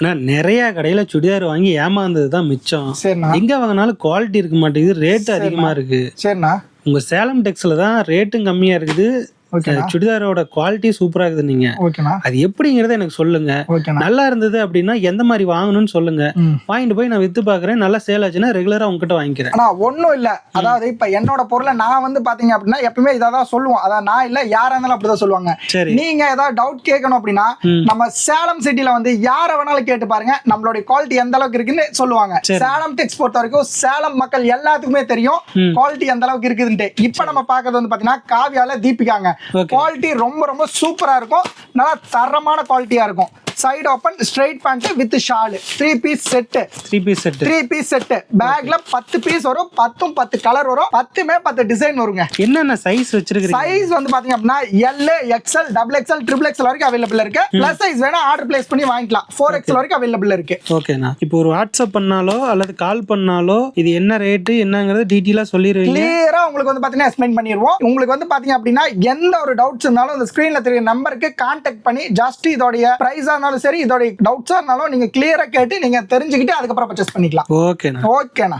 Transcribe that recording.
ஆனா நிறைய கடையில சுடிதார் வாங்கி ஏமாந்தது தான் மிச்சம். சரிண்ணா. எங்க வாங்கினாலும் குவாலிட்டி இருக்க மாட்டேங்குது, ரேட் அதிகமா இருக்கு. சரிண்ணா. உங்க சேலம் டெக்ஸ்ல தான் ரேட்டும் கம்மியா இருக்குது, ஓகேண்ணா. சுடிதாரோட குவாலிட்டி சூப்பரா இருக்குது. நீங்க ஓகேண்ணா. அது எப்படிங்கறத எனக்கு சொல்லுங்க. ஓகேண்ணா. நல்லா இருந்தது அப்படின்னா எந்த மாதிரி வாங்கணும்னு சொல்லுங்க. ம். வாங்கிட்டு போய் நான் வித்து பாக்குறேன். நல்லா சேல் ஆச்சுன்னா ரெகுலரா உங்ககிட்ட வாங்கிக்கிறேன். ஆனா ஒண்ணும் இல்ல, அதாவது இப்ப என்னோட பொருளை நான் வந்து பாத்தீங்க அப்படின்னா எப்பவுமே இதான் சொல்லுவோம். அதான் நான் இல்ல, யாரா இருந்தாலும் அப்படிதான் சொல்லுவாங்க. சரி. நீங்க ஏதாவது டவுட் கேட்கணும் அப்படின்னா நம்ம சேலம் சிட்டில வந்து யார வேணாலும் கேட்டு பாருங்க, நம்மளுடைய குவாலிட்டி எந்த அளவுக்கு இருக்குன்னு சொல்லுவாங்க. சேலம் டெக்ஸ் பொறுத்த வரைக்கும் சேலம் மக்கள் எல்லாத்துக்குமே தெரியும் குவாலிட்டி எந்த அளவுக்கு இருக்குதுன்ட்டு. இப்ப நம்ம பாக்குறது வந்து பாத்தீங்கன்னா காவியால தீபிகாங்க. குவாலிட்டி ரொம்ப ரொம்ப சூப்பரா இருக்கும், நல்லா தரமான குவாலிட்டியா இருக்கும். Side open straight pant with shawl, 3 piece set. 3 piece set பேக்ல 10 பீஸ் வரும், 10 கலர் வரும், 10மே 10 டிசைன் வருங்க. என்னென்ன சைஸ் வச்சிருக்கீங்க? சைஸ் வந்து பாத்தீங்க அப்படின்னா L, XL, double XL, triple XL வரைக்கும் அவைலபிள் இருக்கு. பிளஸ் சைஸ் வேணா ஆர்டர் பிளேஸ் பண்ணி வாங்கிக்கலாம். 4XL வரைக்கும் அவைலபிள் இருக்கு. ஓகேண்ணா. இப்போ ஒரு வாட்ஸ்அப் பண்ணாலோ அல்லது கால் பண்ணாலோ இது என்ன ரேட் என்னங்கறது டீடைலா சொல்லிடுவீங்க. கிளியரா உங்களுக்கு வந்து பாத்தீங்கன்னா எக்ஸ்பிளைன் பண்ணிடுவோம். உங்களுக்கு வந்து பாத்தீங்க அப்படின்னா எந்த ஒரு டவுட்ஸ் இருந்தாலும் அந்த ஸ்கிரீன்ல தெரிய நம்பருக்கு கான்டாக்ட் பண்ணி ஜஸ்ட் இதோட பிரைஸா சரி இதோட டவுட்ஸா இருந்தாலும் நீங்க கிளியரா கேட்டு நீங்க தெரிஞ்சுக்கிட்டு அதுக்கப்புறம் பர்ச்சேஸ் பண்ணிக்கலாம். ஓகேண்ணா. ஓகேண்ணா.